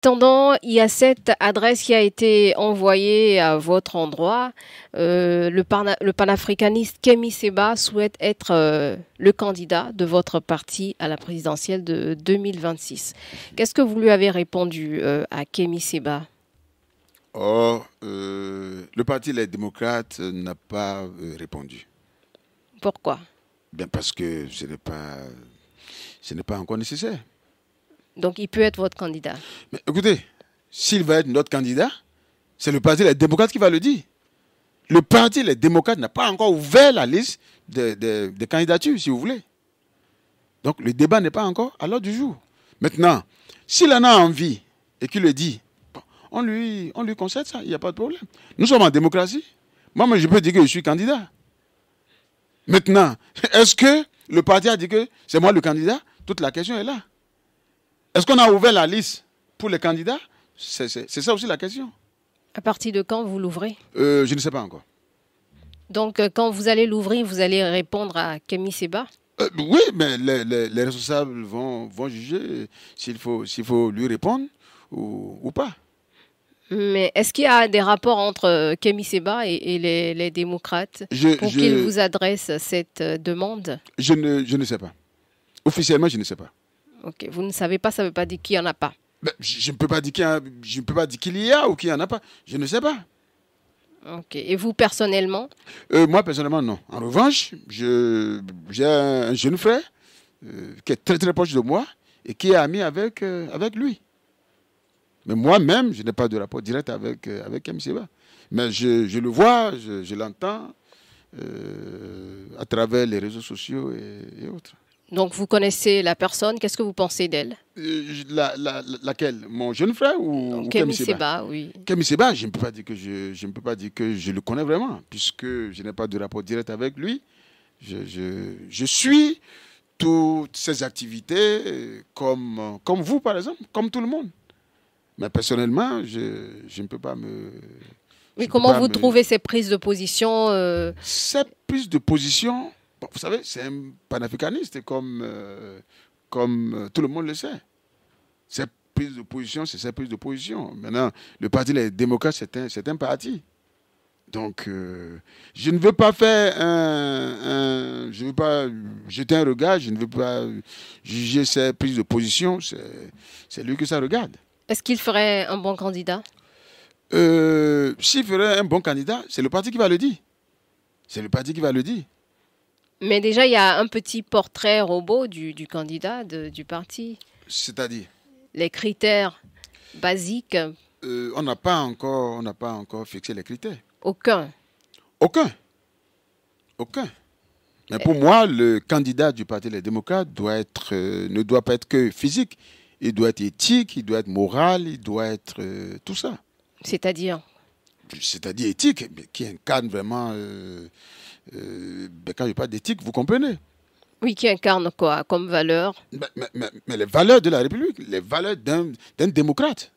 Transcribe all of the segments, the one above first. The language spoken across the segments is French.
attendant, il y a cette adresse qui a été envoyée à votre endroit. Le panafricaniste Kémy Séba souhaite être le candidat de votre parti à la présidentielle de 2026. Qu'est-ce que vous lui avez répondu à Kémy Séba? Le parti Les Démocrates n'a pas répondu. Pourquoi? Bien parce que ce n'est pas encore nécessaire. Donc il peut être votre candidat. Mais écoutez, s'il va être notre candidat, c'est le parti Les Démocrates qui va le dire. Le parti Les Démocrates n'a pas encore ouvert la liste des candidatures, si vous voulez. Donc le débat n'est pas encore à l'ordre du jour. Maintenant, s'il en a envie et qu'il le dit, on lui concède ça, il n'y a pas de problème. Nous sommes en démocratie. Moi, je peux dire que je suis candidat. Maintenant, est-ce que le parti a dit que c'est moi le candidat? Toute la question est là. Est-ce qu'on a ouvert la liste pour les candidats? C'est ça aussi la question. À partir de quand vous l'ouvrez? Je ne sais pas encore. Donc, quand vous allez l'ouvrir, vous allez répondre à Kémy Séba? Oui, mais les responsables vont juger s'il faut lui répondre ou pas. Mais est-ce qu'il y a des rapports entre Kémy Séba et les démocrates pour qu'ils vous adressent cette demande? Je ne sais pas. Officiellement, je ne sais pas. Ok, vous ne savez pas, ça ne veut pas dire qu'il n'y en a pas. Ben, je ne peux pas dire qu'il y a ou qu'il n'y en a pas. Je ne sais pas. Ok, et vous personnellement? Moi, personnellement, non. En revanche, j'ai un jeune frère qui est très très proche de moi et qui est ami avec lui. Mais moi-même, je n'ai pas de rapport direct avec Kémy Séba. Mais je le vois, je l'entends à travers les réseaux sociaux et autres. Donc vous connaissez la personne, qu'est-ce que vous pensez d'elle? Laquelle? Mon jeune frère ou Kémy Séba, oui. Kémy Séba, je ne peux pas dire que je le connais vraiment, puisque je n'ai pas de rapport direct avec lui. Je suis toutes ses activités comme vous, par exemple, comme tout le monde. Mais personnellement, je ne peux pas me... Mais comment vous trouvez ces prises de position Ces prises de position, bon, vous savez, c'est un panafricaniste comme tout le monde le sait. Ces prises de position, c'est ces prises de position. Maintenant, le parti Les Démocrates, c'est un parti. Donc, je ne veux pas faire je ne veux pas jeter un regard, je ne veux pas juger ses prises de position. C'est lui que ça regarde. Est-ce qu'il ferait un bon candidat? S'il ferait un bon candidat, c'est le parti qui va le dire. C'est le parti qui va le dire. Mais déjà, il y a un petit portrait robot du candidat du parti. C'est-à-dire? Les critères basiques. On n'a pas encore fixé les critères. Aucun. Aucun. Mais pour moi, le candidat du Parti Les Démocrates ne doit pas être que physique. Il doit être éthique, il doit être moral, il doit être tout ça. C'est-à-dire? C'est-à-dire éthique, mais qui incarne vraiment... quand je parle d'éthique, vous comprenez? Oui, qui incarne quoi comme valeur? Mais les valeurs de la République, les valeurs d'un démocrate.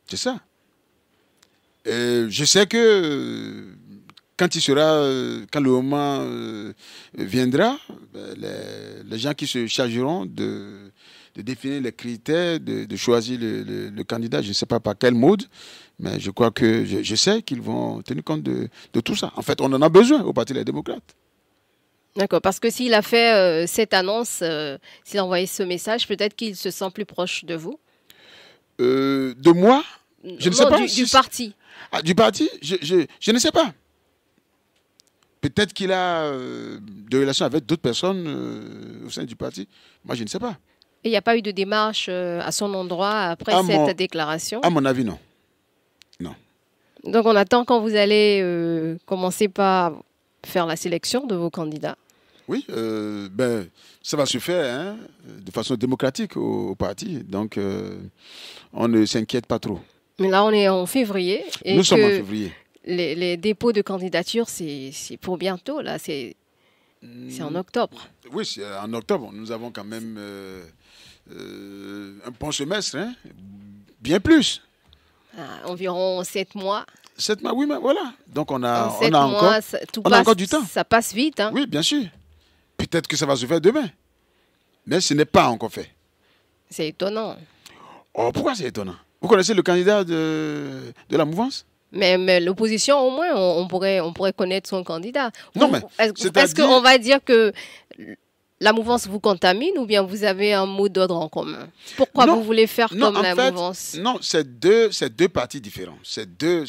C'est ça. Je sais que quand quand le moment viendra, les gens qui se chargeront de définir les critères, de choisir le candidat, je ne sais pas par quel mode, mais je crois que je sais qu'ils vont tenir compte de tout ça. En fait, on en a besoin au Parti des démocrates. D'accord, parce que s'il a fait cette annonce, s'il a envoyé ce message, peut-être qu'il se sent plus proche de vous? De moi? Je ne sais pas. Du parti. Ah, du parti? Je ne sais pas. Peut-être qu'il a de relations avec d'autres personnes au sein du parti. Moi, je ne sais pas. Et il n'y a pas eu de démarche à son endroit après cette déclaration? À mon avis, non. Non. Donc, on attend quand vous allez commencer par faire la sélection de vos candidats. Oui, ça va se faire de façon démocratique au parti. Donc, on ne s'inquiète pas trop. Mais là, on est en février. Et nous sommes en février. Les dépôts de candidature, c'est pour bientôt, là. C'est en octobre. Oui, c'est en octobre. Nous avons quand même un bon semestre, bien plus. Environ 7 mois. 7 mois, oui, mais voilà. Donc, on a encore du temps. Ça passe vite. Hein. Oui, bien sûr. Peut-être que ça va se faire demain. Mais ce n'est pas encore fait. C'est étonnant. Oh, pourquoi c'est étonnant? Vous connaissez le candidat de la mouvance? Mais l'opposition, au moins, on pourrait connaître son candidat. Non, mais est-ce qu'on va dire que la mouvance vous contamine ou bien vous avez un mot d'ordre en commun? Pourquoi vous voulez faire comme la mouvance? Non, c'est deux partis différents. C'est deux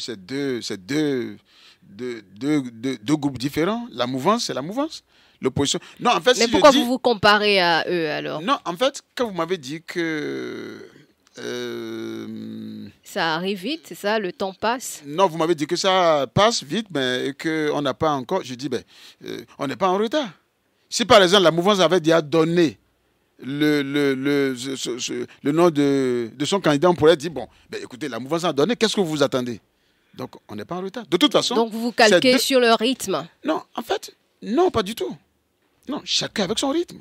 groupes différents. La mouvance, c'est la mouvance. L'opposition. Non, en fait, mais pourquoi vous vous comparez à eux alors? Non, en fait, quand vous m'avez dit que ça arrive vite, c'est ça, le temps passe. Non, vous m'avez dit que ça passe vite, mais qu'on n'a pas encore. Je dis, on n'est pas en retard. Si par exemple la mouvance avait déjà donné le nom de son candidat, on pourrait dire, bon, écoutez, la mouvance a donné, qu'est-ce que vous attendez? Donc, on n'est pas en retard. De toute façon. Donc, vous vous calquez sur le rythme? Non, en fait, non, pas du tout. Non, chacun avec son rythme.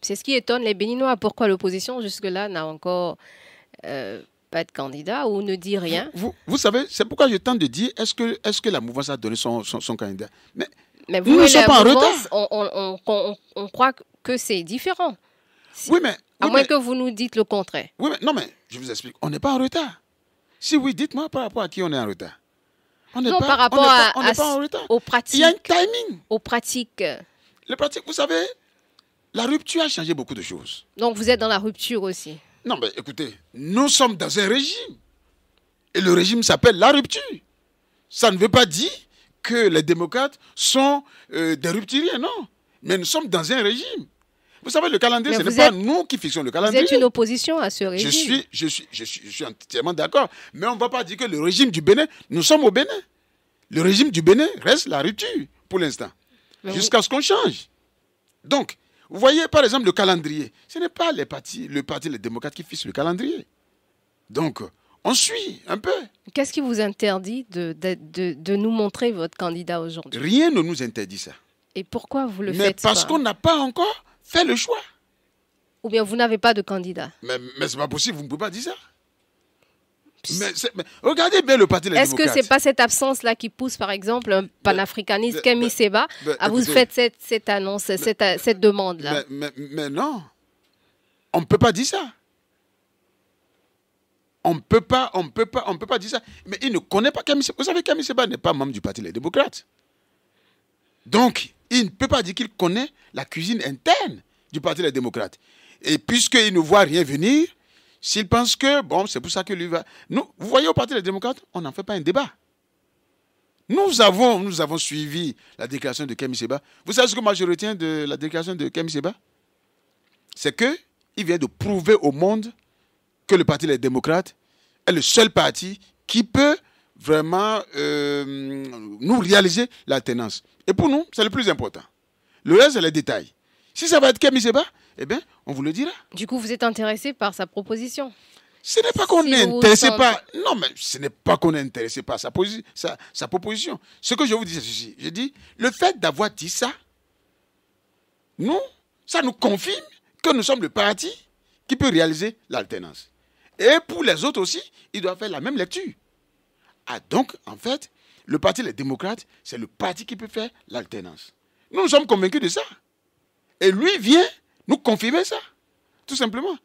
C'est ce qui étonne les Béninois. Pourquoi l'opposition, jusque-là, n'a encore pas de candidat ou ne dit rien? Vous savez, c'est pourquoi je tente de dire, est-ce que la mouvance a donné son candidat? Mais vous, nous ne sommes pas en retard. On croit que c'est différent. Oui, mais... à moins que vous nous dites le contraire. Oui, mais non, mais je vous explique. On n'est pas en retard. Si oui, dites-moi par rapport à qui on est en retard. Par rapport aux pratiques. Il y a un timing. Aux pratiques. Les pratiques, vous savez, la rupture a changé beaucoup de choses. Donc vous êtes dans la rupture aussi? Non, mais écoutez, nous sommes dans un régime. Et le régime s'appelle la rupture. Ça ne veut pas dire que les démocrates sont des rupturiers, non. Mais nous sommes dans un régime. Vous savez, le calendrier, ce n'est pas nous qui fixons le calendrier. Vous êtes une opposition à ce régime. Je suis entièrement d'accord. Mais on ne va pas dire que le régime du Bénin, nous sommes au Bénin. Le régime du Bénin reste la rupture pour l'instant. Jusqu'à ce qu'on change. Donc, vous voyez, par exemple, le calendrier. Ce n'est pas le parti, les démocrates qui fixent le calendrier. Donc, on suit un peu. Qu'est-ce qui vous interdit de nous montrer votre candidat aujourd'hui? Rien ne nous interdit ça. Et pourquoi vous le faites? Mais parce qu'on n'a pas encore fait le choix. Ou bien vous n'avez pas de candidat? Mais ce n'est pas possible, vous ne pouvez pas dire ça. Mais regardez bien le parti Les Démocrates. Est-ce que ce n'est pas cette absence-là qui pousse, par exemple, un panafricaniste, Kémy Séba, à vous faire cette annonce, cette demande-là? Mais non. On ne peut pas dire ça. On ne peut pas dire ça. Mais il ne connaît pas Kémy Séba. Vous savez, Kémy Séba n'est pas membre du parti Les Démocrates. Donc, il ne peut pas dire qu'il connaît la cuisine interne du parti Les Démocrates. Et puisqu'il ne voit rien venir, s'il pense que, bon, c'est pour ça que lui va... Nous, vous voyez, au parti Les Démocrates, on n'en fait pas un débat. Nous avons suivi la déclaration de Kémy Séba. Vous savez ce que moi je retiens de la déclaration de Kémy Séba? C'est qu'il vient de prouver au monde que le parti Les Démocrates est le seul parti qui peut vraiment nous réaliser l'alternance. Et pour nous, c'est le plus important. Le reste, c'est les détails. Si ça va être Kémy Séba, eh bien, on vous le dira. Du coup, vous êtes intéressé par sa proposition? Ce n'est pas qu'on est intéressé par... Non, mais ce n'est pas qu'on est intéressé par sa proposition. Ce que je vous dis, c'est ceci. Je dis, le fait d'avoir dit ça, ça nous confirme que nous sommes le parti qui peut réaliser l'alternance. Et pour les autres aussi, ils doivent faire la même lecture. Ah, donc, en fait, le parti Les Démocrates, c'est le parti qui peut faire l'alternance. Nous sommes convaincus de ça. Et lui vient nous confirmer ça, tout simplement.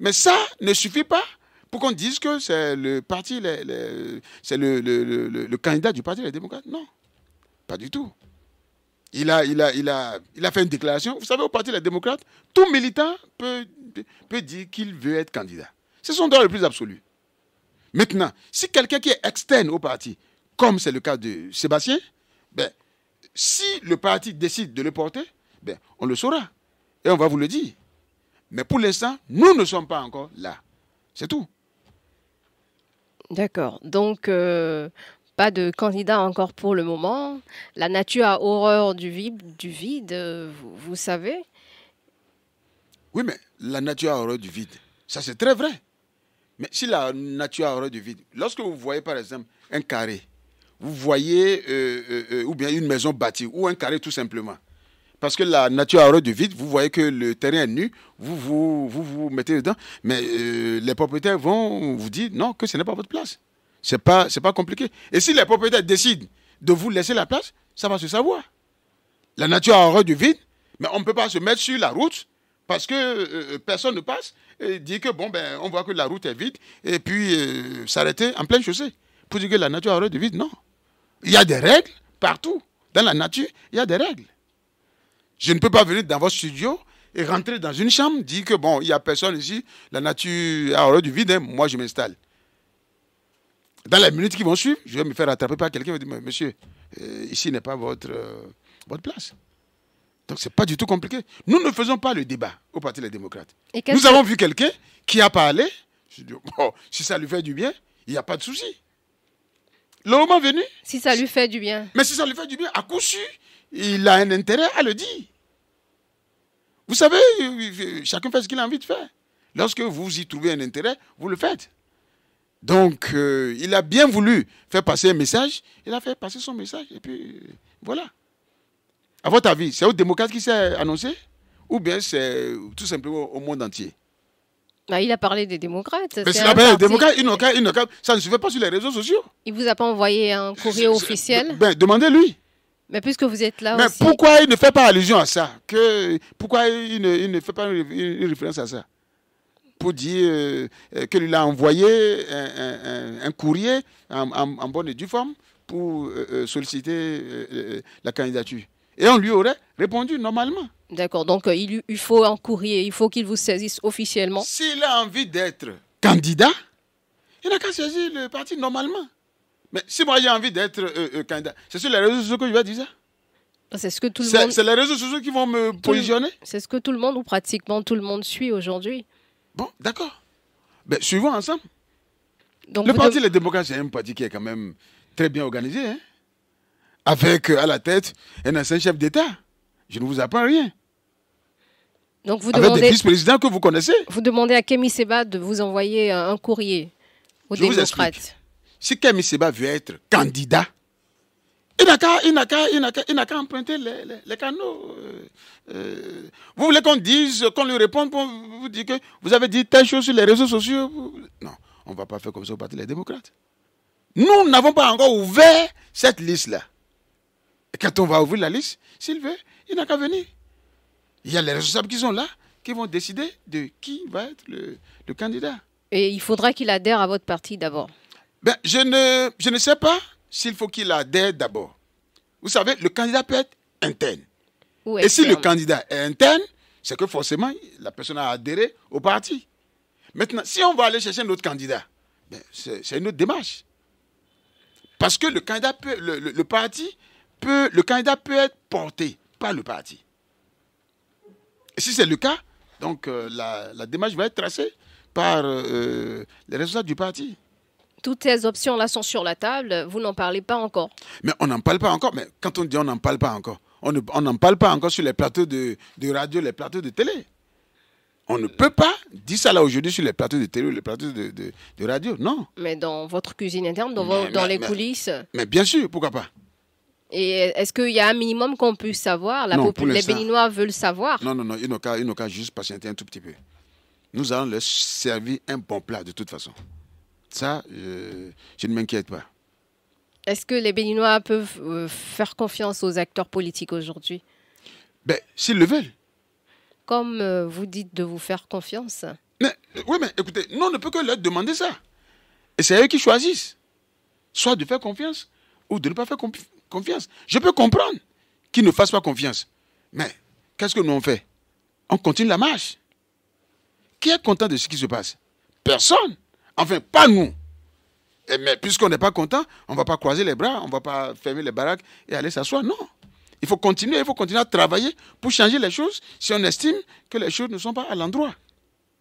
Mais ça ne suffit pas pour qu'on dise que c'est le parti, c'est le candidat du parti Les Démocrates. Non, pas du tout. Il a fait une déclaration. Vous savez, au parti Les Démocrates, tout militant peut dire qu'il veut être candidat. C'est son droit le plus absolu. Maintenant, si quelqu'un qui est externe au parti, comme c'est le cas de Sébastien, si le parti décide de le porter, on le saura. Et on va vous le dire. Mais pour l'instant, nous ne sommes pas encore là. C'est tout. D'accord. Donc, pas de candidat encore pour le moment. La nature a horreur du vide, vous savez. Oui, mais la nature a horreur du vide. Ça, c'est très vrai. Mais si la nature a horreur du vide, lorsque vous voyez, par exemple, un carré, vous voyez, ou bien une maison bâtie, ou un carré tout simplement, parce que la nature a horreur du vide, vous voyez que le terrain est nu, vous mettez dedans, mais les propriétaires vont vous dire non, que ce n'est pas votre place. C'est pas compliqué. Et si les propriétaires décident de vous laisser la place, ça va se savoir. La nature a horreur du vide, mais on ne peut pas se mettre sur la route parce que personne ne passe et dire que, bon, ben, on voit que la route est vide, et puis s'arrêter en pleine chaussée pour dire que la nature a horreur du vide. Non. Il y a des règles partout. Dans la nature, il y a des règles. Je ne peux pas venir dans votre studio et rentrer dans une chambre, dire que, bon, il n'y a personne ici, la nature a horreur du vide, hein, moi je m'installe. Dans les minutes qui vont suivre, je vais me faire attraper par quelqu'un qui va dire, monsieur, ici n'est pas votre place. Donc, ce n'est pas du tout compliqué. Nous ne faisons pas le débat au Parti des démocrates. Nous avons vu quelqu'un qui a parlé. Je dis, bon, si ça lui fait du bien, il n'y a pas de souci. Le moment venu. Si ça lui fait du bien. Mais si ça lui fait du bien, à coup sûr, il a un intérêt à le dire. Vous savez, chacun fait ce qu'il a envie de faire. Lorsque vous y trouvez un intérêt, vous le faites. Donc, il a bien voulu faire passer un message. Il a fait passer son message. Et puis, voilà. À votre avis, c'est aux démocrates qui s'est annoncé ou bien c'est tout simplement au monde entier? Bah, il a parlé des démocrates. Mais s'il a parlé des démocrates, ça ne se fait pas sur les réseaux sociaux. Il ne vous a pas envoyé un courrier officiel? Ben, demandez-lui. Mais puisque vous êtes là mais aussi... pourquoi il ne fait pas allusion à ça? Pourquoi il ne fait pas une référence à ça? Pour dire qu'il lui a envoyé un courrier en bonne et due forme pour solliciter la candidature. Et on lui aurait répondu normalement. D'accord, donc il faut un courrier, il faut qu'il vous saisisse officiellement. S'il a envie d'être candidat, il n'a qu'à saisir le parti normalement. Mais si moi j'ai envie d'être candidat, c'est sur les réseaux sociaux que je vais dire ça? C'est ce que tout le monde... C'est les réseaux sociaux qui vont me positionner? C'est ce que tout le monde, ou pratiquement tout le monde, suit aujourd'hui. Bon, d'accord. Ben, suivons ensemble. Donc le Parti des démocrates, c'est un parti qui est quand même très bien organisé, hein? Avec à la tête un ancien chef d'État. Je ne vous apprends rien. Donc vous avec des vice-présidents que vous connaissez. Vous demandez à Kémy Séba de vous envoyer un courrier aux démocrates. Si Kémy Séba veut être candidat, il n'a qu'à emprunter les canaux. Vous voulez qu'on dise, qu'on lui réponde pour vous dire que vous avez dit telle chose sur les réseaux sociaux? Non, on ne va pas faire comme ça au Parti des démocrates. Nous n'avons pas encore ouvert cette liste-là. Et quand on va ouvrir la liste, s'il veut, il n'a qu'à venir. Il y a les responsables qui sont là, qui vont décider de qui va être le candidat. Et il faudra qu'il adhère à votre parti d'abord. Ben, je ne sais pas s'il faut qu'il adhère d'abord. Vous savez, le candidat peut être interne. Et si le candidat est interne, c'est que forcément, la personne a adhéré au parti. Maintenant, si on va aller chercher un autre candidat, ben, c'est une autre démarche. Parce que le candidat peut, le candidat peut être porté par le parti. Et si c'est le cas, donc la démarche va être tracée par les responsables du parti. Toutes ces options-là sont sur la table, vous n'en parlez pas encore. Mais on n'en parle pas encore. Mais quand on dit on n'en parle pas encore, on n'en parle pas encore sur les plateaux de radio, les plateaux de télé. On ne peut pas dire ça là aujourd'hui sur les plateaux de télé ou les plateaux de radio, non. Mais dans votre cuisine interne, dans les coulisses. Mais bien sûr, pourquoi pas. Et est-ce qu'il y a un minimum qu'on puisse savoir? Les Béninois veulent savoir. Non, ils n'ont qu'à juste patienter un tout petit peu. Nous allons leur servir un bon plat de toute façon. Ça, je ne m'inquiète pas. Est-ce que les Béninois peuvent faire confiance aux acteurs politiques aujourd'hui? Ben, s'ils le veulent. Comme vous dites de vous faire confiance. Oui, mais écoutez, nous, on ne peut que leur demander ça. Et c'est eux qui choisissent. Soit de faire confiance ou de ne pas faire confiance. Je peux comprendre qu'ils ne fassent pas confiance. Mais qu'est-ce que nous on fait? On continue la marche. Qui est content de ce qui se passe? Personne. Enfin, pas nous. Mais puisqu'on n'est pas content, on ne va pas croiser les bras, on ne va pas fermer les baraques et aller s'asseoir. Non. Il faut continuer à travailler pour changer les choses si on estime que les choses ne sont pas à l'endroit.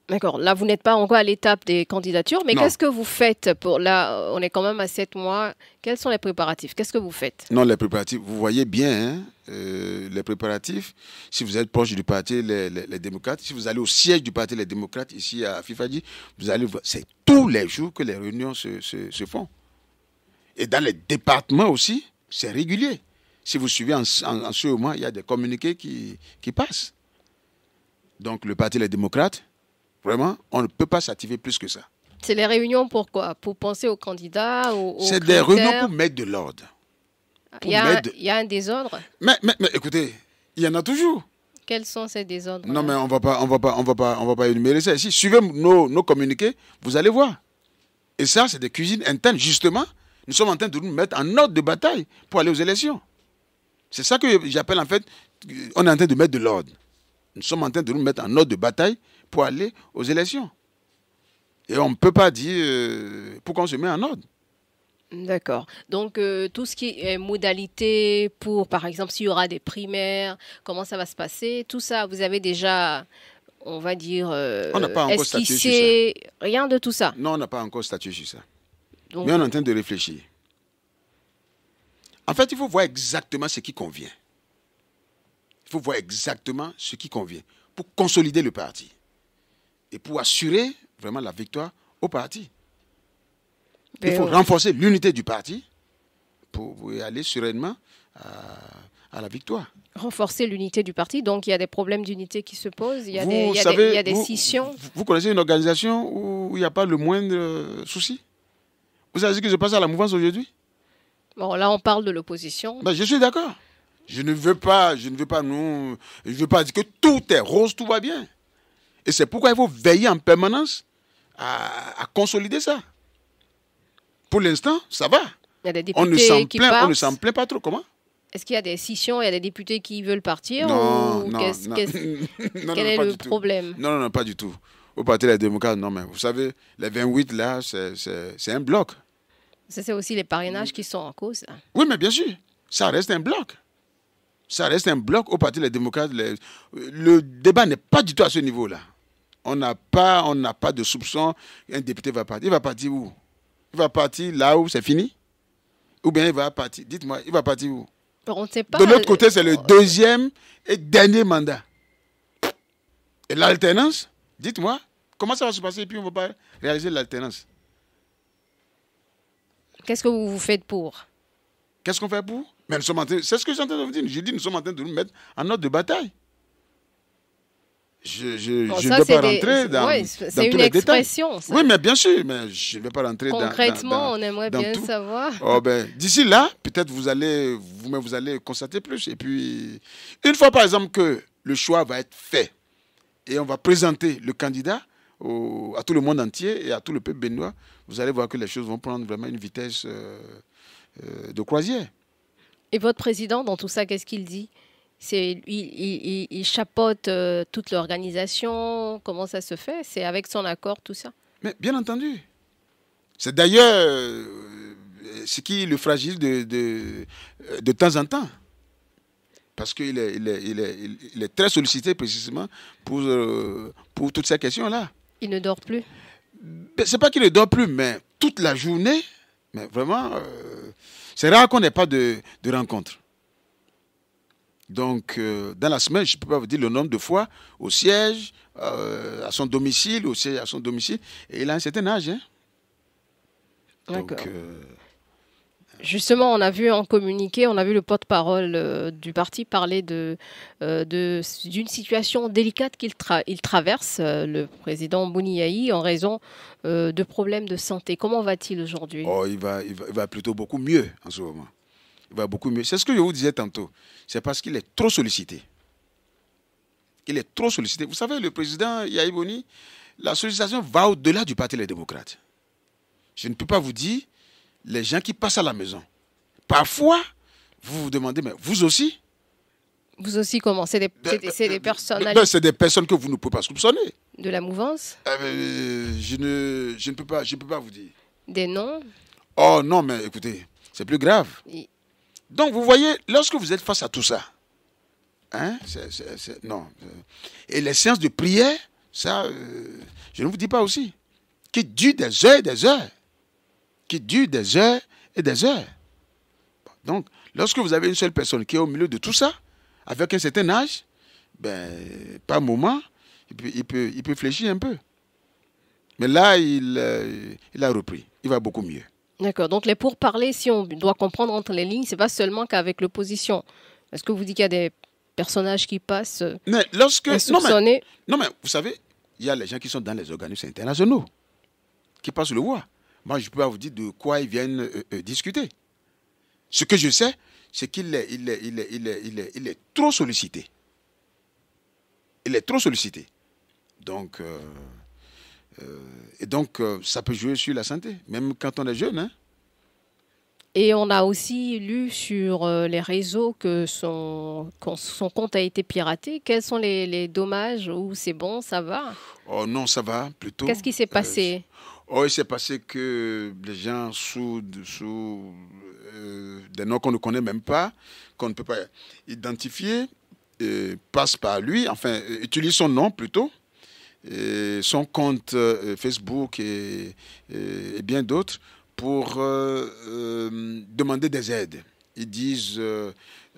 D'accord. Là, vous n'êtes pas encore à l'étape des candidatures, mais qu'est-ce que vous faites là, on est quand même à 7 mois. Quels sont les préparatifs? Qu'est-ce que vous faites? Non, les préparatifs, vous voyez bien, les préparatifs, si vous êtes proche du parti les démocrates, si vous allez au siège du parti les démocrates, ici à Fifadi, vous allez voir, c'est tous les jours que les réunions se font. Et dans les départements aussi, c'est régulier. Si vous suivez en ce moment, il y a des communiqués qui passent. Donc, le parti les démocrates, vraiment, on ne peut pas s'activer plus que ça. C'est les réunions pour quoi? Pour penser aux candidats, c'est des réunions pour mettre de l'ordre. Il y a un désordre? Mais écoutez, il y en a toujours. Quels sont ces désordres? Non, mais on va pas énumérer ça ici. Suivez nos communiqués, vous allez voir. Et ça, c'est des cuisines internes. Justement, nous sommes en train de nous mettre en ordre de bataille pour aller aux élections. C'est ça que j'appelle en fait, on est en train de mettre de l'ordre. Nous sommes en train de nous mettre en ordre de bataille pour aller aux élections. Et on ne peut pas dire pourquoi on se met en ordre. D'accord. Donc, tout ce qui est modalité pour, par exemple, s'il y aura des primaires, comment ça va se passer, tout ça, vous avez déjà, on va dire, On n'a pas encore statué sur esquissé, rien de tout ça. Non, on n'a pas encore statué sur ça. Donc, Mais on est en train de réfléchir. En fait, il faut voir exactement ce qui convient. Il faut voir exactement ce qui convient pour consolider le parti et pour assurer vraiment la victoire au parti. Il faut renforcer l'unité du parti pour y aller sereinement à la victoire. renforcer l'unité du parti, donc il y a des problèmes d'unité qui se posent, il y a des scissions. Vous connaissez une organisation où il n'y a pas le moindre souci? Vous savez ce qui se passe à la mouvance aujourd'hui? Bon, là, on parle de l'opposition. Ben, je suis d'accord. Je ne veux pas dire que tout est rose, tout va bien. Et c'est pourquoi il faut veiller en permanence à consolider ça. Pour l'instant, ça va. Il y a des On ne députés on ne s'en plaint pas trop. Comment? Est-ce qu'il y a des scissions, il y a des députés qui veulent partir? Non, ou non, non. Quel est le problème? Non, pas du tout. Au Parti des démocrates, non, mais vous savez, les 28 là, c'est un bloc. C'est aussi les parrainages qui sont en cause. Oui, mais bien sûr, ça reste un bloc. Ça reste un bloc au Parti des démocrates. Le débat n'est pas du tout à ce niveau-là. On n'a pas de soupçon. Un député va partir. Il va partir où? Il va partir là où c'est fini? Ou bien il va partir? Dites-moi, il va partir où? On ne sait pas. De l'autre côté, c'est le deuxième et dernier mandat. Et l'alternance, dites-moi, comment ça va se passer et puis on ne va pas réaliser l'alternance? Qu'est-ce que vous faites pour? Qu'est-ce qu'on fait pour? Mais nous sommes en train, c'est ce que je suis en train de vous dire. Je dis, nous sommes en train de nous mettre en ordre de bataille. Je ne vais pas rentrer dans tous les détails. Ça. Oui, mais bien sûr, mais je ne vais pas rentrer concrètement, on aimerait bien tout savoir. Oh, ben, d'ici là, peut-être vous allez constater plus. Et puis, une fois par exemple que le choix va être fait et on va présenter le candidat à tout le monde entier et à tout le peuple béninois, vous allez voir que les choses vont prendre vraiment une vitesse de croisière. Et votre président, dans tout ça, qu'est-ce qu'il dit? Il chapeaute toute l'organisation. Comment ça se fait? C'est avec son accord, tout ça? Mais bien entendu. C'est d'ailleurs ce qui le fragilise de temps en temps. Parce qu'il est très sollicité précisément pour toutes ces questions-là. Il ne dort plus? Ce n'est pas qu'il ne dort plus, mais toute la journée, mais vraiment, c'est rare qu'on n'ait pas de rencontre. Donc, dans la semaine, je ne peux pas vous dire le nombre de fois au siège, à son domicile, et il a un certain âge. Hein. D'accord. Justement, on a vu en communiqué, on a vu le porte-parole du parti parler d'une situation délicate qu'il traverse, le président Bouniaï, en raison de problèmes de santé. Comment va-t-il aujourd'hui? Oh, il va plutôt beaucoup mieux en ce moment. Il va beaucoup mieux. C'est ce que je vous disais tantôt. C'est parce qu'il est trop sollicité. Il est trop sollicité. Vous savez, le président Yahi Boni, la sollicitation va au-delà du Parti des démocrates. Je ne peux pas vous dire, les gens qui passent à la maison, parfois, vous vous demandez, mais vous aussi? Vous aussi, comment? C'est des personnalités? C'est des personnes que vous ne pouvez pas soupçonner. De la mouvance? Je ne peux pas vous dire. Des noms? Oh non, mais écoutez, c'est plus grave. Donc, vous voyez, lorsque vous êtes face à tout ça, hein, non. Et les séances de prière, ça, je ne vous dis pas aussi, qui durent des heures et des heures. Qui durent des heures et des heures. Donc, lorsque vous avez une seule personne qui est au milieu de tout ça, avec un certain âge, ben, par moment, il peut fléchir un peu. Mais là, il a repris. Il va beaucoup mieux. D'accord. Donc, les pourparlers, si on doit comprendre entre les lignes, ce n'est pas seulement qu'avec l'opposition. Est-ce que vous dites qu'il y a des personnages qui passent insoupçonnés? Non, mais vous savez, il y a les gens qui sont dans les organismes internationaux, qui passent le voir. Moi, je ne peux pas vous dire de quoi ils viennent discuter. Ce que je sais, c'est qu'il est trop sollicité. Il est trop sollicité. Donc, ça peut jouer sur la santé, même quand on est jeune. Hein. Et on a aussi lu sur les réseaux que son compte a été piraté. Quels sont les dommages ou c'est bon, ça va? Oh non, ça va plutôt. Qu'est-ce qui s'est passé? Il s'est passé que les gens sous des noms qu'on ne connaît même pas, qu'on ne peut pas identifier, passent par lui, enfin, utilisent son nom plutôt, son compte Facebook et bien d'autres pour demander des aides. Ils disent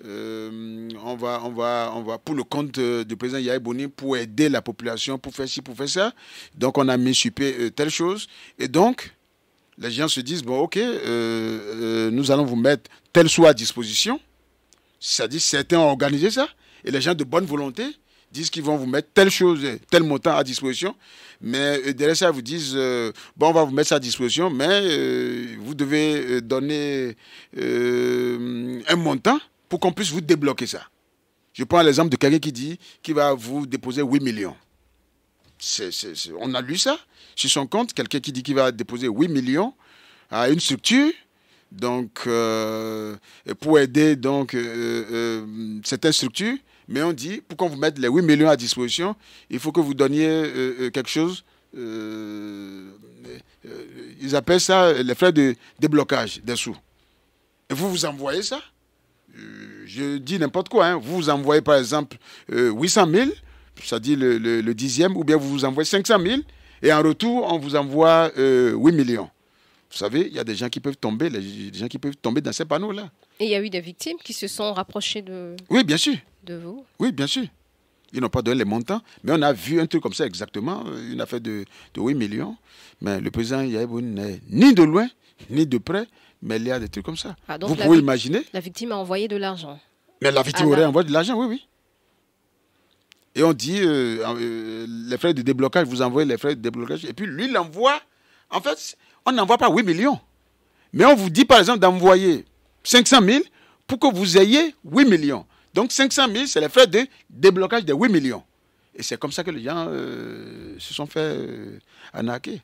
on va pour le compte du président Yahya Boni pour aider la population, pour faire ci, pour faire ça. Donc on a mis sur pied telle chose. Et donc, les gens se disent bon, ok, nous allons vous mettre tel sou à disposition. C'est-à-dire certains ont organisé ça. Et les gens de bonne volonté disent qu'ils vont vous mettre telle chose, tel montant à disposition. Mais derrière ça, ils vous disent, bon, on va vous mettre ça à disposition, mais vous devez donner un montant pour qu'on puisse vous débloquer ça. Je prends l'exemple de quelqu'un qui dit qu'il va vous déposer 8 millions. On a lu ça sur son compte, quelqu'un qui dit qu'il va déposer 8 millions à une structure. Donc, pour aider donc, certaines structures, mais on dit, pour qu'on vous mette les 8 millions à disposition, il faut que vous donniez quelque chose, ils appellent ça les frais de déblocage des sous. Et vous envoyez ça, je dis n'importe quoi, hein, vous envoyez par exemple 800 000, c'est-à-dire le dixième, ou bien vous envoyez 500 000, et en retour, on vous envoie 8 millions. Vous savez, il y a des gens qui peuvent tomber, dans ces panneaux-là. Et il y a eu des victimes qui se sont rapprochées de... Oui, bien sûr. De vous? Oui, bien sûr. Ils n'ont pas donné les montants, mais on a vu un truc comme ça exactement, une affaire de 8 millions. Mais le président Yahya Boni n'est ni de loin, ni de près, mais il y a des trucs comme ça. Ah, donc vous pouvez imaginer. La victime a envoyé de l'argent. Mais la victime aurait envoyé de l'argent, oui, oui. Et on dit, les frais de déblocage, vous envoyez les frais de déblocage, et puis lui, il envoie. En fait, on n'envoie pas 8 millions. Mais on vous dit, par exemple, d'envoyer 500 000 pour que vous ayez 8 millions. Donc 500 000, c'est les frais de déblocage de 8 millions. Et c'est comme ça que les gens se sont fait arnaquer.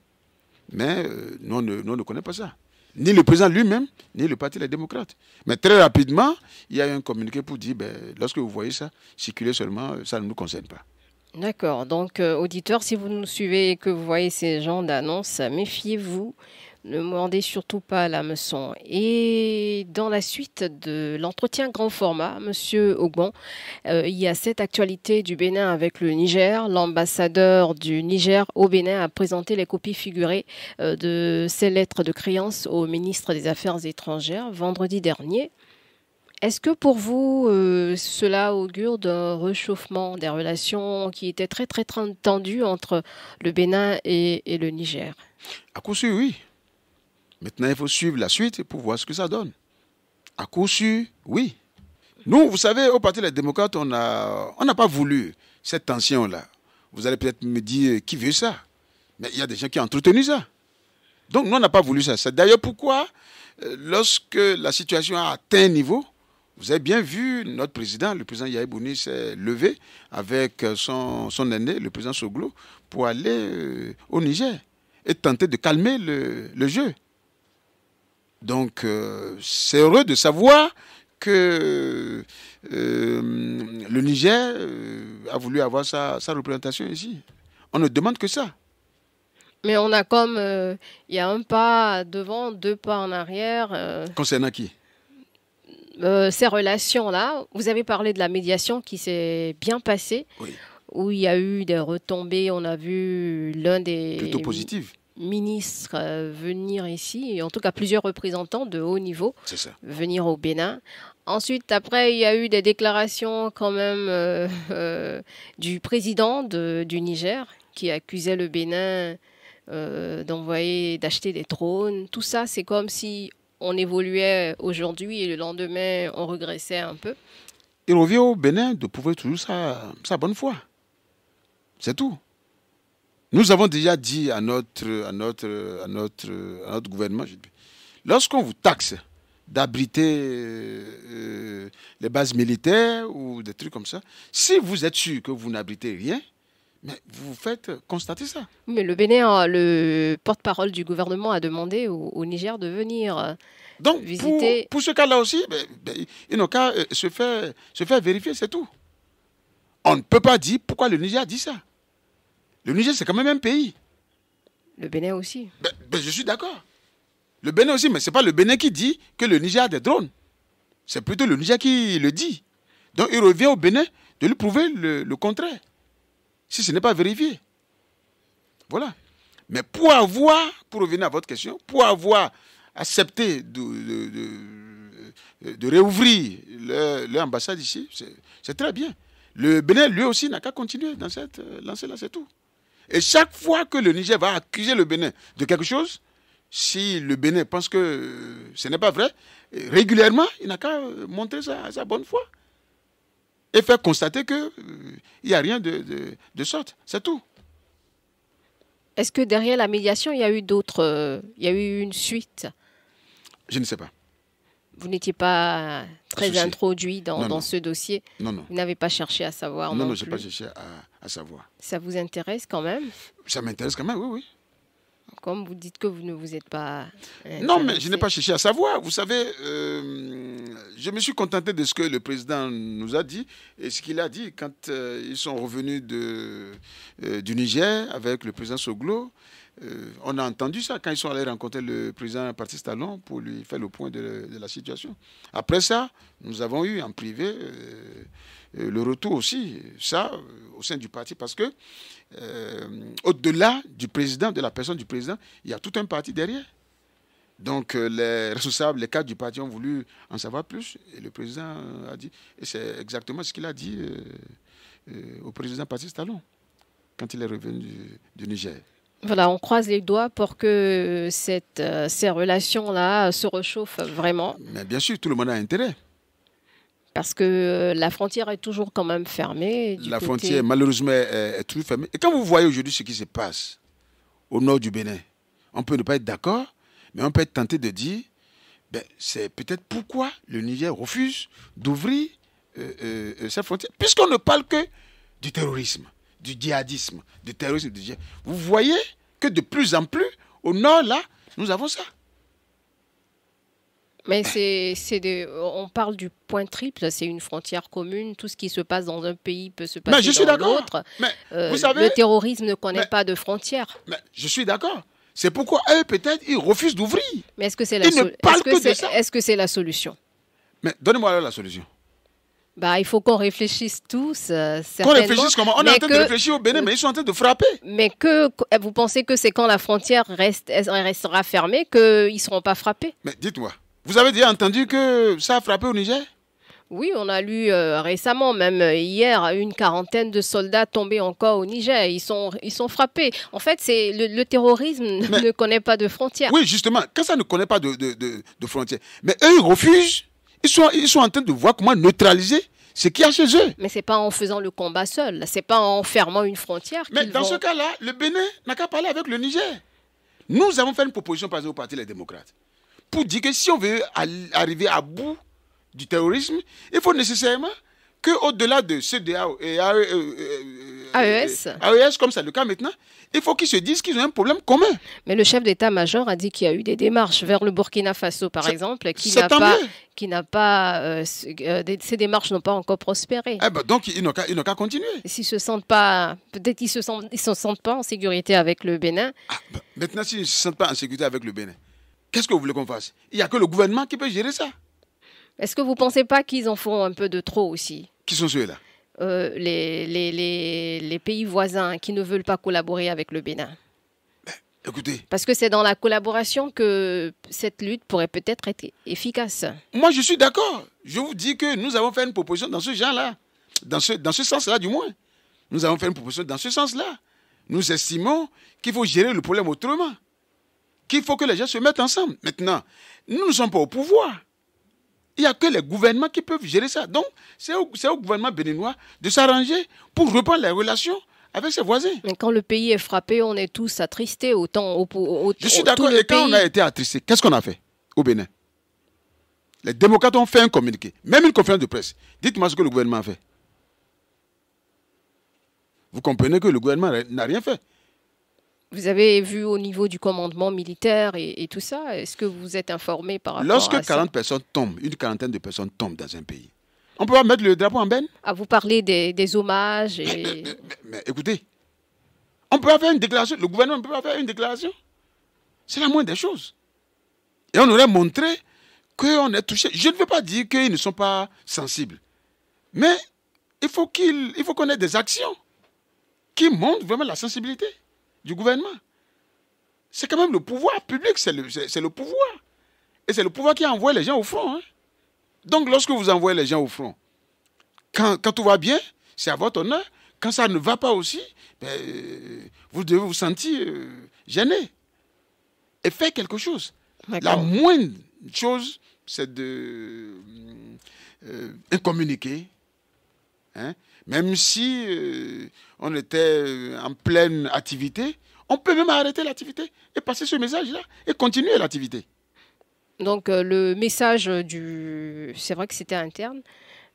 Mais nous, on ne connaît pas ça. Ni le président lui-même, ni le Parti des démocrates. Mais très rapidement, il y a eu un communiqué pour dire, lorsque vous voyez ça, circuler seulement, ça ne nous concerne pas. D'accord. Donc, auditeurs, si vous nous suivez et que vous voyez ces genres d'annonces, méfiez-vous. Ne mordez surtout pas à l'hameçon. Et dans la suite de l'entretien grand format, Monsieur Ogbon, il y a cette actualité du Bénin avec le Niger. L'ambassadeur du Niger au Bénin a présenté les copies figurées de ses lettres de créance au ministre des Affaires étrangères vendredi dernier. Est-ce que pour vous, cela augure d'un réchauffement des relations qui étaient très très tendues entre le Bénin et le Niger? À coup sûr, oui. Maintenant, il faut suivre la suite pour voir ce que ça donne. À coup sûr, oui. Nous, vous savez, au Parti des démocrates, on n'a pas voulu cette tension-là. Vous allez peut-être me dire, qui veut ça? Mais il y a des gens qui ont entretenu ça. Donc, nous, on n'a pas voulu ça. C'est d'ailleurs pourquoi, lorsque la situation a atteint un niveau, vous avez bien vu, notre président, le président Yahya Boni, s'est levé avec son aîné, le président Soglo, pour aller au Niger et tenter de calmer le jeu. Donc, c'est heureux de savoir que le Niger a voulu avoir sa représentation ici. On ne demande que ça. Mais on a comme... il y a un pas devant, 2 pas en arrière. Concernant qui? Ces relations-là, vous avez parlé de la médiation qui s'est bien passée, oui, où il y a eu des retombées. On a vu l'un des... Plutôt positives. Ministres venir ici, et en tout cas plusieurs représentants de haut niveau venir au Bénin. Ensuite, après, il y a eu des déclarations quand même du président du Niger qui accusait le Bénin d'acheter des drones. Tout ça, c'est comme si on évoluait aujourd'hui et le lendemain, on régressait un peu. Il revient au Bénin de prouver toujours sa bonne foi. C'est tout. Nous avons déjà dit à notre gouvernement, lorsqu'on vous taxe d'abriter les bases militaires ou des trucs comme ça. Si vous êtes sûr que vous n'abritez rien, mais vous faites constater ça. Mais le Bénin, le porte-parole du gouvernement a demandé au Niger de venir Donc, visiter. pour ce cas-là aussi, ils n'ont qu'à se faire vérifier, c'est tout. On ne peut pas dire pourquoi le Niger a dit ça. Le Niger, c'est quand même un pays. Le Bénin aussi. Je suis d'accord. Le Bénin aussi, mais ce n'est pas le Bénin qui dit que le Niger a des drones. C'est plutôt le Niger qui le dit. Donc, il revient au Bénin de lui prouver le contraire. Si ce n'est pas vérifié. Voilà. Mais pour revenir à votre question, pour avoir accepté de réouvrir leur ambassade ici, c'est très bien. Le Bénin, lui aussi, n'a qu'à continuer dans cette lancée-là, c'est tout. Et chaque fois que le Niger va accuser le Bénin de quelque chose, si le Bénin pense que ce n'est pas vrai, régulièrement, il n'a qu'à montrer sa bonne foi et faire constater qu'il n'y a rien de sorte. C'est tout. Est-ce que derrière la médiation, il y a eu il y a eu une suite? Je ne sais pas. Vous n'étiez pas très Associé. introduit dans Non. ce dossier? Non. Vous n'avez pas cherché à savoir? Non, plus. je n'ai pas cherché à savoir. Ça vous intéresse quand même? Ça m'intéresse quand même, oui. Comme vous dites que vous ne vous êtes pas Non, mais je n'ai pas cherché à savoir. Vous savez, je me suis contenté de ce que le président nous a dit et ce qu'il a dit quand ils sont revenus du Niger avec le président Soglo. On a entendu ça quand ils sont allés rencontrer le président Patrice Talon pour lui faire le point de la situation. Après ça, nous avons eu en privé le retour aussi, ça, au sein du parti, parce que au-delà du président, de la personne du président, il y a tout un parti derrière. Donc les responsables, les cadres du parti ont voulu en savoir plus et le président a dit, et c'est exactement ce qu'il a dit au président Patrice Talon quand il est revenu du Niger. Voilà, on croise les doigts pour que ces relations-là se réchauffent vraiment. Mais bien sûr, tout le monde a intérêt. Parce que la frontière est toujours quand même fermée. La frontière, malheureusement, est toujours fermée. Et quand vous voyez aujourd'hui ce qui se passe au nord du Bénin, on peut ne pas être d'accord, mais on peut être tenté de dire, c'est peut-être pourquoi le Niger refuse d'ouvrir sa frontière, puisqu'on ne parle que du terrorisme, du djihadisme, du terrorisme, du djihad. Vous voyez que de plus en plus, au nord, là, nous avons ça. Mais on parle du point triple, c'est une frontière commune. Tout ce qui se passe dans un pays peut se passer dans l'autre. Vous savez, le terrorisme ne connaît pas de frontières. Mais je suis d'accord. C'est pourquoi eux, peut-être, ils refusent d'ouvrir. Mais est-ce que c'est est-ce que c'est la solution? Mais donnez-moi alors la solution. Il faut qu'on réfléchisse tous, certainement. Qu'on réfléchisse comment? On est en train de réfléchir au Bénin, mais ils sont en train de frapper. Mais vous pensez que c'est quand la frontière restera fermée qu'ils ne seront pas frappés? Mais dites-moi, vous avez déjà entendu que ça a frappé au Niger? Oui, on a lu récemment, même hier, une quarantaine de soldats tombés encore au Niger. Ils sont frappés. En fait, le terrorisme ne connaît pas de frontières. Oui, justement, quand ça ne connaît pas de frontières. Mais eux, ils refusent. Ils sont en train de voir comment neutraliser ce qu'il y a chez eux. Mais ce n'est pas en faisant le combat seul. Ce n'est pas en fermant une frontière. Mais dans ce cas-là, le Bénin n'a qu'à parler avec le Niger. Nous avons fait une proposition, par exemple, au Parti des démocrates, pour dire que si on veut arriver à bout du terrorisme, il faut nécessairement qu'au-delà de CEDEAO et AES, comme c'est le cas maintenant, il faut qu'ils se disent qu'ils ont un problème commun. Mais le chef d'état-major a dit qu'il y a eu des démarches vers le Burkina Faso, par exemple, ces démarches n'ont pas encore prospéré. Donc, ils n'ont qu'à continuer. S'ils se sentent pas, peut-être ils se sentent pas en sécurité avec le Bénin. Maintenant, s'ils ne se sentent pas en sécurité avec le Bénin, qu'est-ce que vous voulez qu'on fasse? Il n'y a que le gouvernement qui peut gérer ça. Est-ce que vous ne pensez pas qu'ils en font un peu de trop aussi? Qui sont ceux-là? Les pays voisins qui ne veulent pas collaborer avec le Bénin. Écoutez. Parce que c'est dans la collaboration que cette lutte pourrait peut-être être efficace. Moi, je suis d'accord. Je vous dis que nous avons fait une proposition dans ce genre-là. Dans ce sens-là, du moins. Nous avons fait une proposition dans ce sens-là. Nous estimons qu'il faut gérer le problème autrement. Qu'il faut que les gens se mettent ensemble. Maintenant, nous ne sommes pas au pouvoir. Il n'y a que les gouvernements qui peuvent gérer ça. Donc, c'est au gouvernement béninois de s'arranger pour reprendre les relations avec ses voisins. Mais quand le pays est frappé, on est tous attristés. Je suis d'accord. Et quand on a été attristés, qu'est-ce qu'on a fait au Bénin? Les démocrates ont fait un communiqué, même une conférence de presse. Dites-moi ce que le gouvernement a fait. Vous comprenez que le gouvernement n'a rien fait. Vous avez vu au niveau du commandement militaire et tout ça, est-ce que vous êtes informé par rapport à ça? Lorsque 40 personnes tombent, une quarantaine de personnes tombent dans un pays, on peut pas mettre le drapeau en berne? Ah, vous parlez des hommages et... Mais écoutez, on peut pas faire une déclaration, le gouvernement ne peut pas faire une déclaration. C'est la moindre des choses. Et on aurait montré qu'on est touché. Je ne veux pas dire qu'ils ne sont pas sensibles, mais il faut qu'on ait des actions qui montrent vraiment la sensibilité du gouvernement. C'est quand même le pouvoir public, c'est le pouvoir. Et c'est le pouvoir qui envoie les gens au front. Hein. Donc lorsque vous envoyez les gens au front, quand tout va bien, c'est à votre honneur. Quand ça ne va pas aussi, vous devez vous sentir gêné. Et faire quelque chose. La moindre chose, c'est un communiqué. Hein. Même si on était en pleine activité, on peut même arrêter l'activité et passer ce message-là et continuer l'activité. Donc le message c'est vrai que c'était interne,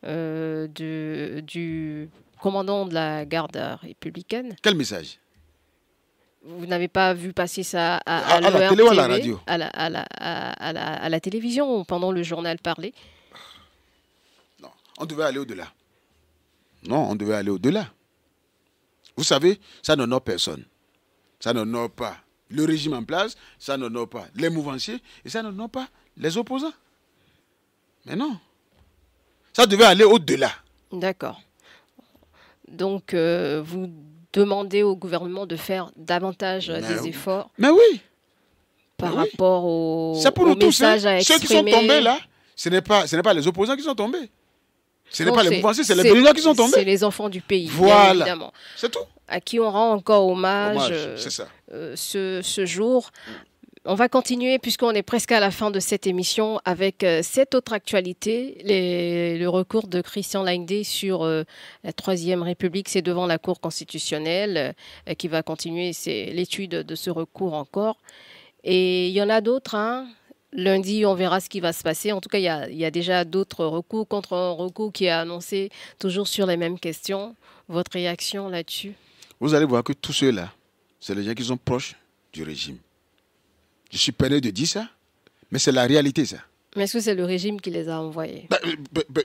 du commandant de la garde républicaine. Quel message? Vous n'avez pas vu passer ça à la télé ou à la radio? À la télévision pendant le journal parlé? Non, on devait aller au-delà. Non, on devait aller au-delà. Vous savez, ça n'honore personne. Ça n'honore pas le régime en place, ça n'honore pas les mouvanciers et ça n'honore pas les opposants. Mais non. Ça devait aller au-delà. D'accord. Donc, vous demandez au gouvernement de faire davantage des efforts. Mais oui. Par rapport au message à exprimer. Ceux qui sont tombés là, ce n'est pas les opposants qui sont tombés. Ce n'est pas les mouvanciers, c'est les dirigeants qui sont tombés. C'est les enfants du pays, voilà. Bien évidemment. C'est tout. À qui on rend encore hommage, c'est ça. Ce jour. On va continuer puisqu'on est presque à la fin de cette émission avec cette autre actualité, le recours de Christian Lindé sur la Troisième République, c'est devant la Cour constitutionnelle qui va continuer l'étude de ce recours encore. Et il y en a d'autres, hein. Lundi, on verra ce qui va se passer. En tout cas, il y a déjà d'autres recours contre un recours qui est annoncé toujours sur les mêmes questions. Votre réaction là-dessus? Vous allez voir que tous ceux-là, c'est les gens qui sont proches du régime. Je suis peiné de dire ça, mais c'est la réalité, ça. Mais est-ce que c'est le régime qui les a envoyés?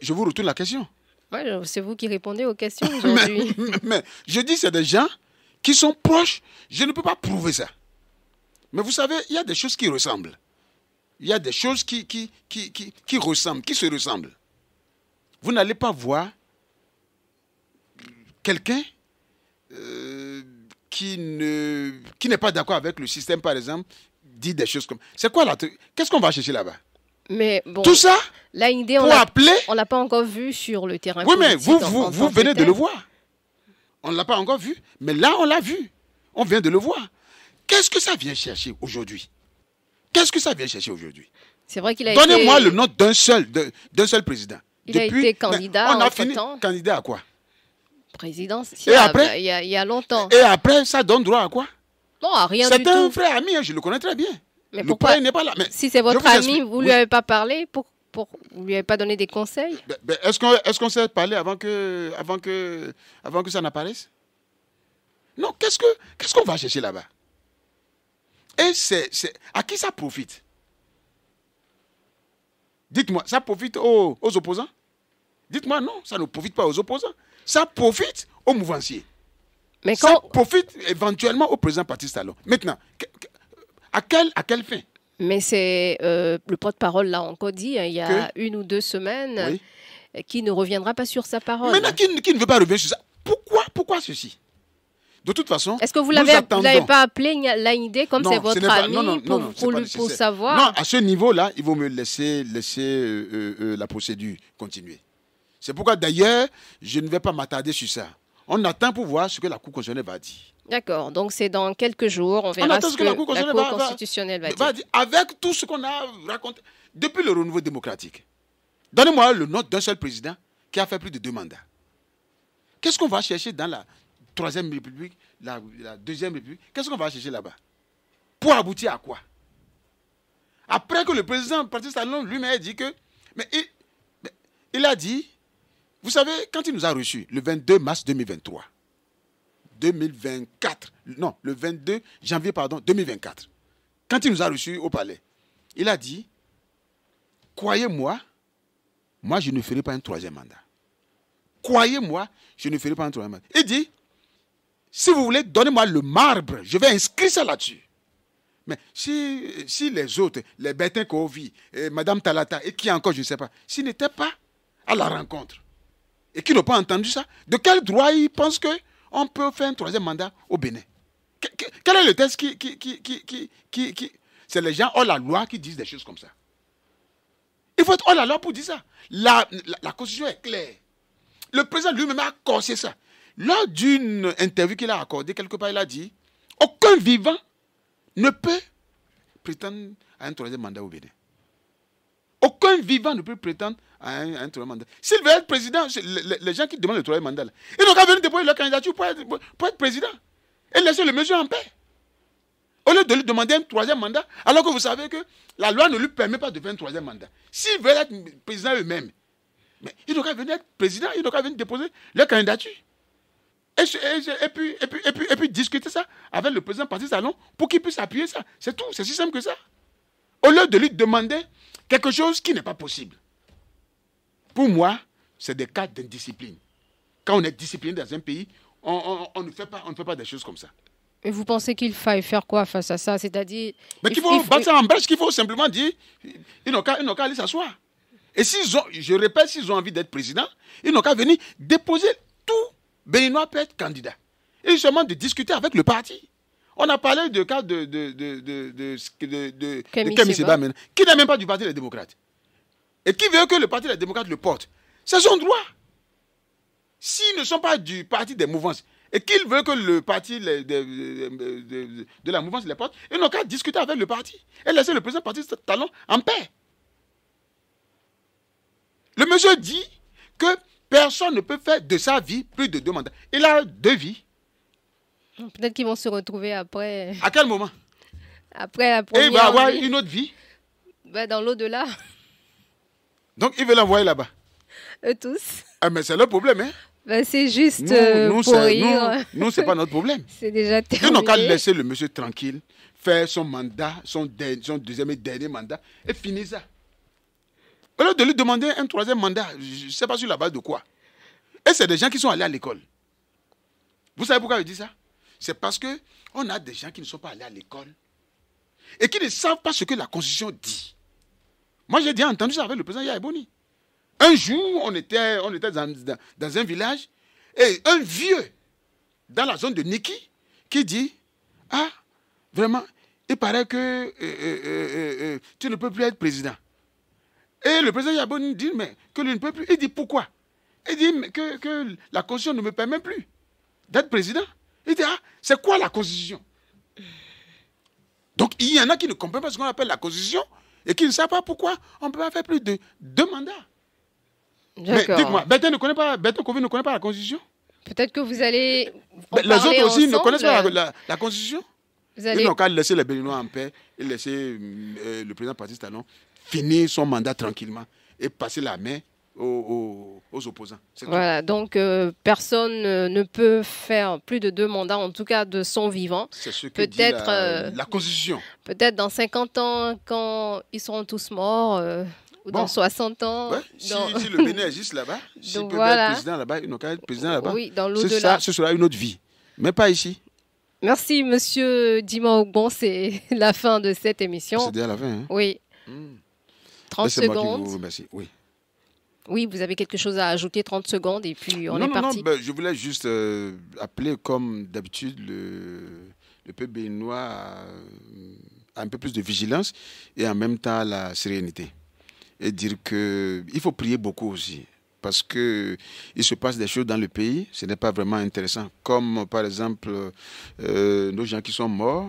Je vous retourne la question. Oui, c'est vous qui répondez aux questions aujourd'hui. mais je dis c'est des gens qui sont proches. Je ne peux pas prouver ça. Mais vous savez, il y a des choses qui ressemblent. Il y a des choses qui ressemblent, qui se ressemblent. Vous n'allez pas voir quelqu'un qui n'est pas d'accord avec le système, par exemple, dit des choses comme... C'est quoi là? Qu'est-ce qu'on va chercher là-bas? Mais bon, tout ça, là, une idée, on l'a pas encore vu sur le terrain. Oui, mais vous venez de le voir. On ne l'a pas encore vu, mais là, on l'a vu. On vient de le voir. Qu'est-ce que ça vient chercher aujourd'hui? Qu'est-ce que ça vient chercher aujourd'hui? C'est vrai qu'il a Donnez-moi le nom d'un seul président. Il a été candidat on a fini candidat à quoi? Présidentiel. Et après, il y a longtemps. Et après, ça donne droit à quoi? Non, à rien du tout. C'est un frère ami, je le connais très bien. Mais pourquoi il n'est pas là. Mais si c'est votre ami, vous ne lui avez pas parlé, vous ne lui avez pas donné des conseils? Est-ce qu'on s'est parlé avant que ça n'apparaisse? Non, qu'est-ce qu'on va chercher là-bas? Et à qui ça profite? Dites-moi, ça profite aux opposants? Dites-moi non, ça ne profite pas aux opposants. Ça profite aux mouvanciers. Mais ça profite éventuellement au président Patrice Talon. Maintenant, à quelle fin? Mais c'est le porte-parole l'a encore dit, hein, il y a 1 ou 2 semaines, qui ne reviendra pas sur sa parole. Maintenant, qui ne veut pas revenir sur ça? Pourquoi ceci? De toute façon, est-ce que vous l'avez pas appelé Laïndé comme c'est votre ami pour savoir? Non, à ce niveau-là, il vaut me laisser la procédure continuer. C'est pourquoi d'ailleurs, je ne vais pas m'attarder sur ça. On attend pour voir ce que la Cour constitutionnelle va dire. D'accord, donc c'est dans quelques jours, on verra ce que la Cour constitutionnelle va dire. Avec tout ce qu'on a raconté depuis le renouveau démocratique. Donnez-moi le nom d'un seul président qui a fait plus de 2 mandats. Qu'est-ce qu'on va chercher dans la Troisième République, la Deuxième République? Qu'est-ce qu'on va chercher là-bas? Pour aboutir à quoi? Après que le président Patrice Talon lui-même a dit que Mais il a dit, vous savez, quand il nous a reçus, le 22 mars 2023, 2024, non, le 22 janvier, pardon, 2024, quand il nous a reçus au palais, il a dit, croyez-moi, moi je ne ferai pas un troisième mandat. Croyez-moi, je ne ferai pas un troisième mandat. Il dit, si vous voulez, donnez-moi le marbre, je vais inscrire ça là-dessus. Mais si les autres, les Bertin Kovi, Madame Talata, et qui encore, je ne sais pas, s'ils n'étaient pas à la rencontre, et qui n'ont pas entendu ça, de quel droit ils pensent qu'on peut faire un troisième mandat au Bénin? Quel est le texte qui c'est les gens hors la loi qui disent des choses comme ça. Il faut être hors la loi pour dire ça. La Constitution est claire. Le président lui-même a corsé ça. Lors d'une interview qu'il a accordée, quelque part, il a dit « Aucun vivant ne peut prétendre à un troisième mandat au Bénin. Aucun vivant ne peut prétendre à un troisième mandat. S'il veut être président, les gens qui demandent le troisième mandat, là, ils n'ont qu'à venir déposer leur candidature pour être président. Et laisser le monsieur en paix. Au lieu de lui demander un troisième mandat, alors que vous savez que la loi ne lui permet pas de faire un troisième mandat. S'ils veulent être président eux-mêmes, mais ils n'ont qu'à venir être président, ils n'ont qu'à venir déposer leur candidature. Et puis discuter ça avec le président Patrice Talon pour qu'il puisse appuyer ça. C'est tout, c'est si simple que ça. Au lieu de lui demander quelque chose qui n'est pas possible. Pour moi, c'est des cas d'indiscipline. Quand on est discipliné dans un pays, on ne fait pas des choses comme ça. Et vous pensez qu'il faille faire quoi face à ça? C'est-à-dire... Mais qu'il faut battre ça en brèche, qu'il faut simplement dire, ils n'ont qu'à aller s'asseoir. Et je répète, s'ils ont envie d'être président, ils n'ont qu'à venir déposer tout. Béninois peut être candidat. Et justement de discuter avec le parti. On a parlé du cas de Kémi Séba, qui n'est même pas du Parti des démocrates. Et qui veut que le Parti des démocrates le porte. C'est son droit. S'ils ne sont pas du Parti des mouvances, et qu'ils veulent que le parti de la mouvance les porte, ils n'ont qu'à discuter avec le parti. Et laisser le président Patrice Talon en paix. Le monsieur dit que personne ne peut faire de sa vie plus de 2 mandats. Il a 2 vies. Peut-être qu'ils vont se retrouver après. À quel moment? Après la première. Et il va avoir une autre vie. Dans l'au-delà. Donc il veut l'envoyer là-bas. Eux tous. Ah, mais c'est leur problème, hein? C'est juste pour rire. Nous, c'est pas notre problème. C'est déjà terminé. Ils n'ont qu'à laisser le monsieur tranquille, faire son mandat, son deuxième et dernier mandat, et finir ça. Au lieu de lui demander un troisième mandat, je ne sais pas sur la base de quoi. Et c'est des gens qui sont allés à l'école. Vous savez pourquoi je dis ça? C'est parce qu'on a des gens qui ne sont pas allés à l'école et qui ne savent pas ce que la Constitution dit. Moi, j'ai déjà entendu ça avec le président Yaïboni. Un jour, on était dans un village et un vieux dans la zone de Niki qui dit « Ah, vraiment, il paraît que tu ne peux plus être président. » Et le président Yaïboni dit « Mais que lui ne peut plus. » Il dit « Pourquoi ?» Il dit que la Constitution ne me permet plus d'être président. Il dit « Ah, c'est quoi la Constitution ?» Donc, il y en a qui ne comprennent pas ce qu'on appelle la Constitution et qui ne savent pas pourquoi on ne peut pas faire plus de 2 mandats. Mais dites-moi, Bertin Kovi ne connaît pas la Constitution? Peut-être que vous allez les autres aussi ne connaissent pas la Constitution. Ils n'ont qu'à laisser les Béninois en paix et laisser le président Patrice Talon finir son mandat tranquillement et passer la main aux opposants. Voilà, donc personne ne peut faire plus de 2 mandats, en tout cas de son vivant. C'est ce que dit la Constitution. Peut-être dans 50 ans, quand ils seront tous morts... ou dans 60 ans. Ouais, si le Bénin existe là-bas, s'il peut être président là-bas, il n'a qu'à être président là-bas. Oui, dans l'au-delà. Ce sera une autre vie, mais pas ici. Merci, monsieur Dima Ogbon. C'est la fin de cette émission. C'est déjà la fin. Hein? Oui. 30 secondes. Moi qui vous remercie. Oui. Oui, vous avez quelque chose à ajouter, 30 secondes, et puis on est parti. Non, je voulais juste appeler, comme d'habitude, le peuple béninois à un peu plus de vigilance et en même temps la sérénité. Et dire qu'il faut prier beaucoup aussi. Parce qu'il se passe des choses dans le pays, ce n'est pas vraiment intéressant. Comme par exemple, nos gens qui sont morts,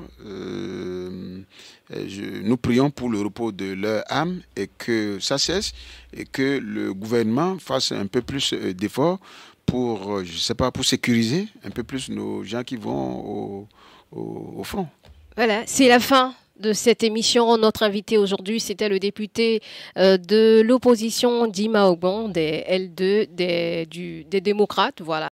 nous prions pour le repos de leur âme et que ça cesse et que le gouvernement fasse un peu plus d'efforts pour, je sais pas, pour sécuriser un peu plus nos gens qui vont au front. Voilà, c'est la fin de cette émission. Notre invité aujourd'hui, c'était le député de l'opposition Dima Obon des L2 des démocrates. Voilà.